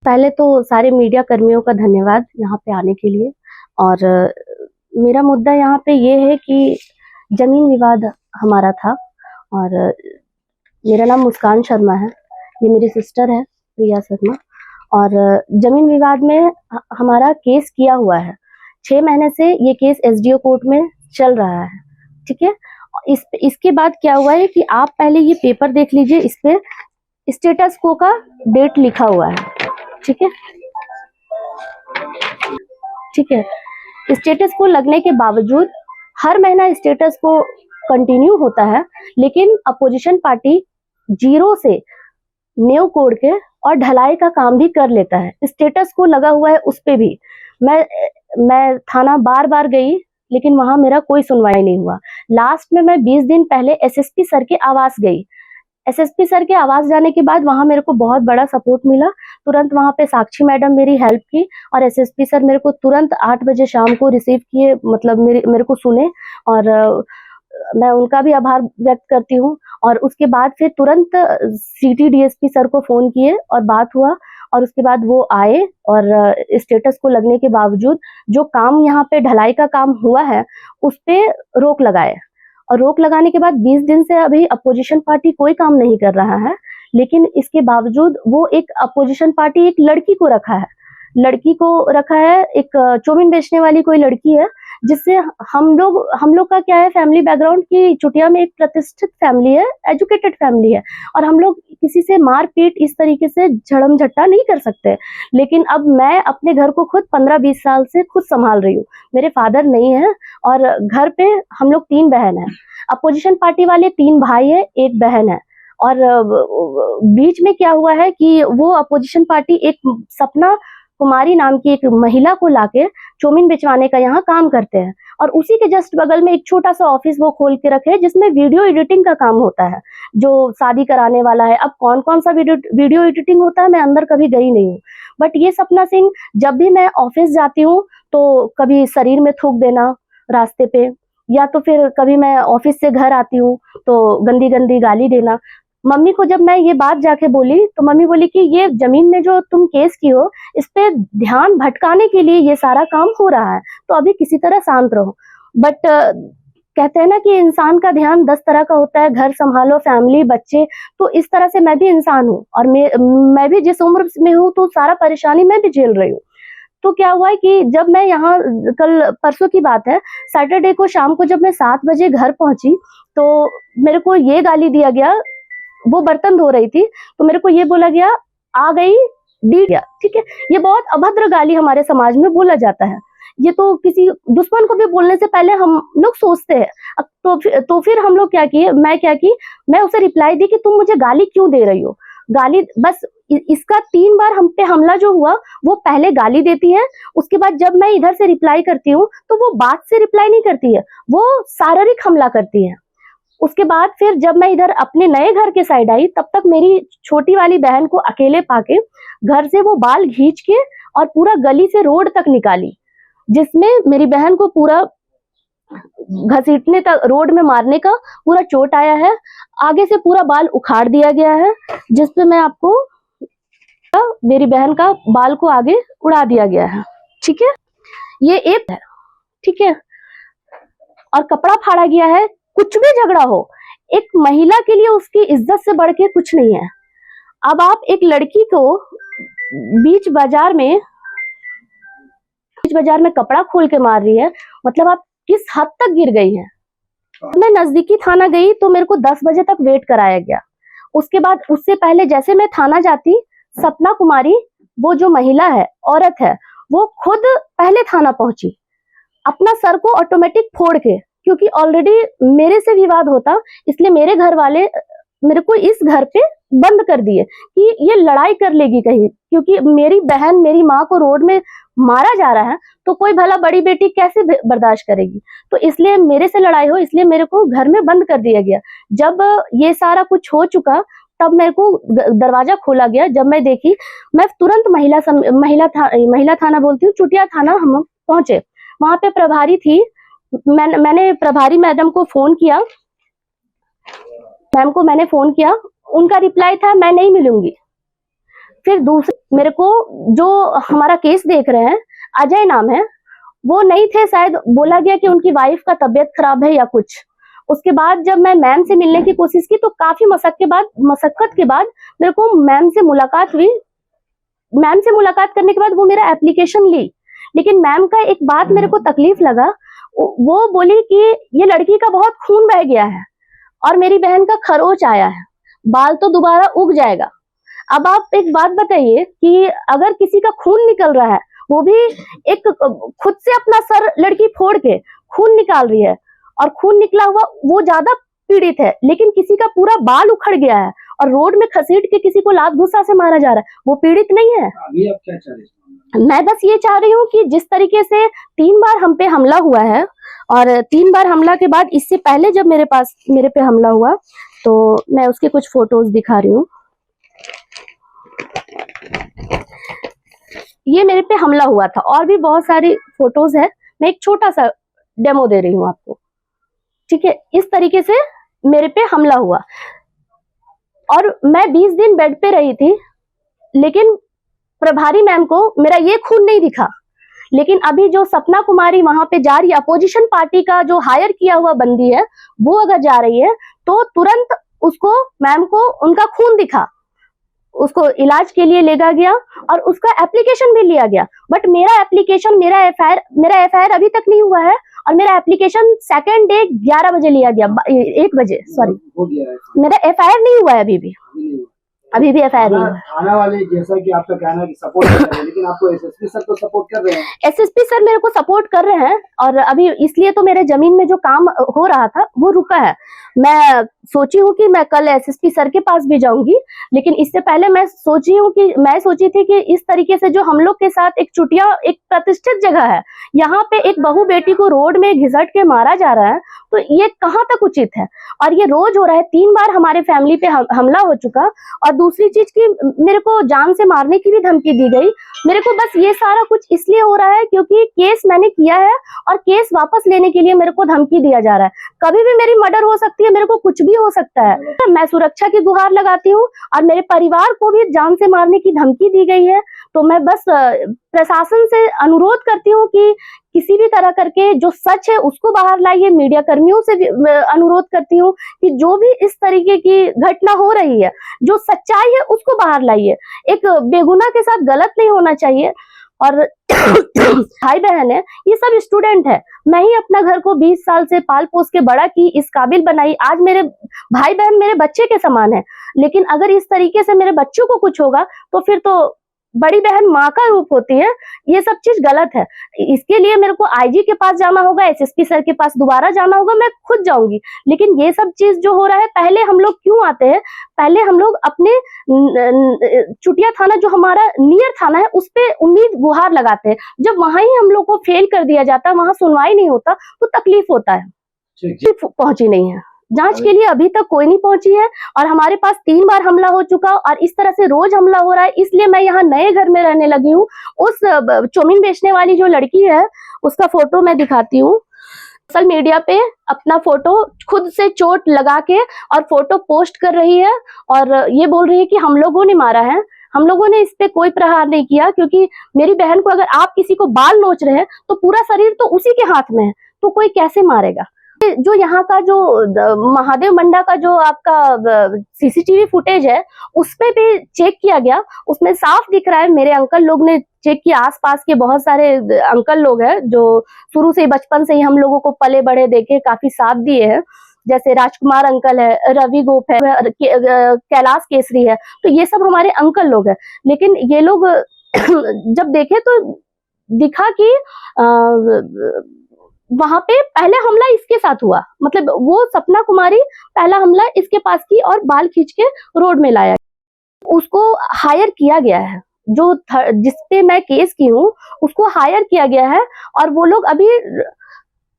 पहले तो सारे मीडिया कर्मियों का धन्यवाद यहाँ पे आने के लिए। और मेरा मुद्दा यहाँ पे ये है कि जमीन विवाद हमारा था। और मेरा नाम मुस्कान शर्मा है, ये मेरी सिस्टर है प्रिया शर्मा। और जमीन विवाद में हमारा केस किया हुआ है। 6 महीने से ये केस एसडीओ कोर्ट में चल रहा है। ठीक है, इसके बाद क्या हुआ है कि आप पहले ये पेपर देख लीजिए, इस पे स्टेटस को का डेट लिखा हुआ है। ठीक है, ठीक है। स्टेटस को लगने के बावजूद हर महीना स्टेटस को कंटिन्यू होता है, लेकिन अपोजिशन पार्टी जीरो से न्यू कोड के और ढलाई का काम भी कर लेता है। स्टेटस को लगा हुआ है उस पे भी मैं थाना बार बार गई, लेकिन वहां मेरा कोई सुनवाई नहीं हुआ। लास्ट में मैं 20 दिन पहले एसएसपी सर के आवास गई। एसएसपी सर के आवास जाने के बाद वहां मेरे को बहुत बड़ा सपोर्ट मिला। तुरंत वहां पे साक्षी मैडम मेरी हेल्प की और एसएसपी सर मेरे को तुरंत 8 बजे शाम को रिसीव किए, मतलब मेरे को सुने। और मैं उनका भी आभार व्यक्त करती हूँ। और उसके बाद फिर तुरंत सिटी डीएसपी सर को फोन किए और बात हुआ। और उसके बाद वो आए और स्टेटस को लगने के बावजूद जो काम यहाँ पे ढलाई का काम हुआ है उस पे रोक लगाए। और रोक लगाने के बाद 20 दिन से अभी अपोजिशन पार्टी कोई काम नहीं कर रहा है। लेकिन इसके बावजूद वो एक अपोजिशन पार्टी एक लड़की को रखा है, एक चौमिन बेचने वाली कोई लड़की है, जिससे हम लोग का क्या है, फैमिली बैकग्राउंड की चुटिया में एक प्रतिष्ठित फैमिली है, एजुकेटेड फैमिली है। और हम लोग किसी से मारपीट इस तरीके से झड़म झट्टा नहीं कर सकते। लेकिन अब मैं अपने घर को खुद 15-20 साल से खुद संभाल रही हूँ। मेरे फादर नहीं है और घर पे हम लोग 3 बहन है। अपोजिशन पार्टी वाले 3 भाई है, 1 बहन है। और बीच में क्या हुआ है कि वो अपोजिशन पार्टी एक सपना कुमारी नाम की एक महिला को लाके चौमिन बेचवाने का यहाँ काम करते हैं। और उसी के जस्ट बगल में एक छोटा सा ऑफिस वो खोल के रखे हैं, जिसमें वीडियो एडिटिंग का काम होता है, जो शादी कराने वाला है। अब कौन कौन सा वीडियो एडिटिंग होता है मैं अंदर कभी गई नहीं हूँ। बट ये सपना सिंह, जब भी मैं ऑफिस जाती हूँ तो कभी शरीर में थूक देना रास्ते पे, या तो फिर कभी मैं ऑफिस से घर आती हूँ तो गंदी गंदी गाली देना। मम्मी को जब मैं ये बात जाके बोली तो मम्मी बोली कि ये जमीन में जो तुम केस की हो, इस पे ध्यान भटकाने के लिए ये सारा काम हो रहा है, तो अभी किसी तरह शांत रहो। बट कहते हैं ना कि इंसान का ध्यान 10 तरह का होता है, घर संभालो, फैमिली, बच्चे। तो इस तरह से मैं भी इंसान हूँ और मैं भी जिस उम्र में हूँ तो सारा परेशानी मैं भी झेल रही हूँ। तो क्या हुआ है कि जब मैं यहाँ, कल परसों की बात है, सैटरडे को शाम को जब मैं 7 बजे घर पहुंची तो मेरे को ये गाली दिया गया। वो बर्तन धो रही थी तो मेरे को ये बोला गया, आ गई डी गया। ठीक है, ये बहुत अभद्र गाली हमारे समाज में बोला जाता है। ये तो किसी दुश्मन को भी बोलने से पहले हम लोग सोचते हैं। तो फिर हम लोग क्या किए, मैं उसे रिप्लाई दी कि तुम मुझे गाली क्यों दे रही हो। गाली बस इसका 3 बार हम पे हमला जो हुआ, वो पहले गाली देती है, उसके बाद जब मैं इधर से रिप्लाई करती हूँ तो वो बात से रिप्लाई नहीं करती है, वो शारीरिक हमला करती है। उसके बाद फिर जब मैं इधर अपने नए घर के साइड आई, तब तक मेरी छोटी वाली बहन को अकेले पाके घर से वो बाल खींच के और पूरा गली से रोड तक निकाली, जिसमें मेरी बहन को पूरा घसीटने तक, रोड में मारने का पूरा चोट आया है। आगे से पूरा बाल उखाड़ दिया गया है, जिसपे मैं आपको मेरी बहन का बाल को आगे उड़ा दिया गया है। ठीक है, ये एक है। ठीक है, और कपड़ा फाड़ा गया है। कुछ भी झगड़ा हो, एक महिला के लिए उसकी इज्जत से बढ़ के कुछ नहीं है। अब आप एक लड़की को बीच बाजार में कपड़ा खोल के मार रही है, मतलब आप किस हद तक गिर गई हैं। मैं नजदीकी थाना गई तो मेरे को 10 बजे तक वेट कराया गया। उसके बाद उससे पहले जैसे मैं थाना जाती, सपना कुमारी, वो जो महिला है, औरत है, वो खुद पहले थाना पहुंची अपना सर को ऑटोमेटिक फोड़ के, क्योंकि ऑलरेडी मेरे से विवाद होता, इसलिए मेरे घर वाले मेरे को इस घर पे बंद कर दिए कि ये लड़ाई कर लेगी कहीं, क्योंकि मेरी बहन, मेरी माँ को रोड में मारा जा रहा है तो कोई भला बड़ी बेटी कैसे बर्दाश्त करेगी। तो इसलिए मेरे से लड़ाई हो, इसलिए मेरे को घर में बंद कर दिया गया। जब ये सारा कुछ हो चुका तब मेरे को दरवाजा खोला गया। जब मैं देखी, मैं तुरंत महिला थाना बोलती हूँ, चुटिया थाना हम पहुंचे। वहां पे प्रभारी थी, मैंने प्रभारी मैडम को फोन किया, मैम को मैंने फोन किया, उनका रिप्लाई था मैं नहीं मिलूंगी। फिर दूसरे मेरे को जो हमारा केस देख रहे हैं, अजय नाम है, वो नहीं थे, शायद बोला गया कि उनकी वाइफ का तबीयत खराब है या कुछ। उसके बाद जब मैं मैम से मिलने की कोशिश की तो काफी मशक्कत के बाद मेरे को मैम से मुलाकात हुई। मैम से मुलाकात करने के बाद वो मेरा एप्लीकेशन ली, लेकिन मैम का एक बात मेरे को तकलीफ लगा। वो बोली कि ये लड़की का बहुत खून बह गया है और मेरी बहन का खरोच आया है, बाल तो दोबारा उग जाएगा। अब आप एक बात बताइए कि अगर किसी का खून निकल रहा है, वो भी एक खुद से अपना सर लड़की फोड़ के खून निकाल रही है, और खून निकला हुआ वो ज्यादा पीड़ित है, लेकिन किसी का पूरा बाल उखड़ गया है और रोड में घसीट के किसी को लात घुसा से मारा जा रहा है, वो पीड़ित नहीं है। अभी आप क्या चाह रहे हैं? मैं बस ये चाह रही हूँ कि जिस तरीके से 3 बार हम पे हमला हुआ है, और 3 बार हमला के बाद इससे पहले जब मेरे पे हमला हुआ, तो मैं उसके कुछ फोटोज दिखा रही हूँ। ये मेरे पे हमला हुआ था, और भी बहुत सारी फोटोज है। मैं एक छोटा सा डेमो दे रही हूँ आपको, ठीक है। इस तरीके से मेरे पे हमला हुआ और मैं 20 दिन बेड पे रही थी, लेकिन प्रभारी मैम को मेरा ये खून नहीं दिखा। लेकिन अभी जो सपना कुमारी वहां पे जा रही है, अपोजिशन पार्टी का जो हायर किया हुआ बंदी है, वो अगर जा रही है तो तुरंत उसको, मैम को उनका खून दिखा, उसको इलाज के लिए ले गया और उसका एप्लीकेशन भी लिया गया। बट मेरा एप्लीकेशन, मेरा एफआईआर अभी तक नहीं हुआ है, और मेरा एप्लीकेशन सेकंड डे 11 बजे लिया गया, 1 बजे, सॉरी, मेरा एफआईआर नहीं हुआ है अभी भी एफआईआर नहीं हुआ। थाना वाले, जैसा कि आपका कहना है कि सपोर्ट कर रहे हैं, लेकिन आपको एसएसपी सर तो सपोर्ट कर रहे हैं। एसएसपी सर मेरे को सपोर्ट कर रहे हैं, और अभी इसलिए तो मेरे जमीन में जो काम हो रहा था वो रुका है। मैं सोची हूँ कि मैं कल एसएसपी सर के पास भी जाऊंगी, लेकिन इससे पहले मैं सोची थी कि इस तरीके से जो हम लोग के साथ एक चुटिया, एक प्रतिष्ठित जगह है, यहाँ पे एक बहू बेटी को रोड में घिसट के मारा जा रहा है, तो ये कहाँ तक उचित है। और ये रोज हो रहा है, 3 बार हमारे फैमिली पे हमला हो चुका, और दूसरी चीज की मेरे को जान से मारने की भी धमकी दी गई। मेरे को बस ये सारा कुछ इसलिए हो रहा है क्योंकि केस मैंने किया है, और केस वापस लेने के लिए मेरे को धमकी दिया जा रहा है। कभी भी मेरी मर्डर हो सकती है, मेरे को कुछ भी हो सकता है। तो मैं सुरक्षा की गुहार लगाती हूँ, और मेरे परिवार को भी जान से मारने की धमकी दी गई है। तो मैं बस प्रशासन से अनुरोध करती हूँ कि किसी भी तरह करके जो सच है उसको बाहर लाइए। मीडिया कर्मियों से भी अनुरोध करती हूँ कि जो भी इस तरीके की घटना हो रही है, जो सच्चाई है उसको बाहर लाइए। एक बेगुनाह के साथ गलत नहीं होना चाहिए। और भाई बहन है, ये सब स्टूडेंट है। मैं ही अपना घर को 20 साल से पाल पोस के बड़ा की, इस काबिल बनाई। आज मेरे भाई बहन मेरे बच्चे के समान है, लेकिन अगर इस तरीके से मेरे बच्चों को कुछ होगा तो फिर तो बड़ी बहन माँ का रूप होती है। ये सब चीज गलत है। इसके लिए मेरे को आईजी के पास जाना होगा, एसएसपी सर के पास दोबारा जाना होगा, मैं खुद जाऊंगी। लेकिन ये सब चीज जो हो रहा है, पहले हम लोग क्यों आते हैं, पहले हम लोग अपने चुटिया थाना जो हमारा नियर थाना है उस पे उम्मीद गुहार लगाते हैं। जब वहां ही हम लोग को फेल कर दिया जाता है, वहां सुनवाई नहीं होता, तो तकलीफ होता है। पहुंची नहीं है जांच के लिए, अभी तक कोई नहीं पहुंची है, और हमारे पास 3 बार हमला हो चुका, और इस तरह से रोज हमला हो रहा है। इसलिए मैं यहाँ नए घर में रहने लगी हूँ। उस चौमिन बेचने वाली जो लड़की है, उसका फोटो मैं दिखाती हूँ। सोशल मीडिया पे अपना फोटो खुद से चोट लगा के और फोटो पोस्ट कर रही है, और ये बोल रही है कि हम लोगों ने मारा है। हम लोगों ने इस पे कोई प्रहार नहीं किया, क्योंकि मेरी बहन को अगर आप किसी को बाल नोच रहे हैं तो पूरा शरीर तो उसी के हाथ में है, तो कोई कैसे मारेगा। जो यहाँ का जो महादेव मंडा का जो आपका सीसीटीवी फुटेज है, उस पे भी चेक किया गया, उसमें साफ दिख रहा है। मेरे अंकल लोग ने चेक किया, आसपास के बहुत सारे अंकल लोग हैं जो शुरू से बचपन से ही हम लोगों को पले बड़े देके काफी साथ दिए हैं, जैसे राजकुमार अंकल है, रवि गोप है, कैलाश केसरी है, तो ये सब हमारे अंकल लोग हैं। लेकिन ये लोग जब देखे तो दिखा कि वहां पे पहले हमला इसके साथ हुआ, मतलब वो सपना कुमारी पहला हमला इसके पास की और बाल खींच के रोड में लाया। उसको हायर किया गया है, जो जिसपे मैं केस की हूँ उसको हायर किया गया है, और वो लोग अभी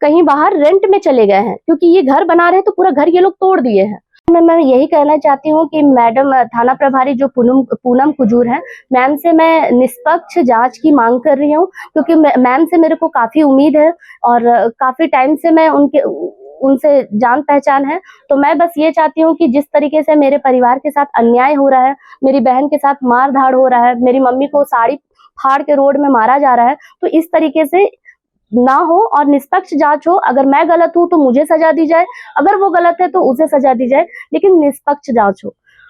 कहीं बाहर रेंट में चले गए हैं, क्योंकि ये घर बना रहे हैं तो पूरा घर ये लोग तोड़ दिए हैं। मैं यही कहना चाहती हूँ कि मैडम थाना प्रभारी जो पूनम कुजूर है, मैम से मैं निष्पक्ष जांच की मांग कर रही हूँ, क्योंकि मैम से मेरे को काफी उम्मीद है, और काफी टाइम से मैं उनसे जान पहचान है। तो मैं बस ये चाहती हूँ कि जिस तरीके से मेरे परिवार के साथ अन्याय हो रहा है, मेरी बहन के साथ मार धाड़ हो रहा है, मेरी मम्मी को साड़ी फाड़ के रोड में मारा जा रहा है, तो इस तरीके से ना हो और निष्पक्ष जांच हो। अगर मैं गलत हूं तो मुझे सजा दी जाए, अगर वो गलत है तो उसे सजा दी जाए, लेकिन निष्पक्ष जांच हो।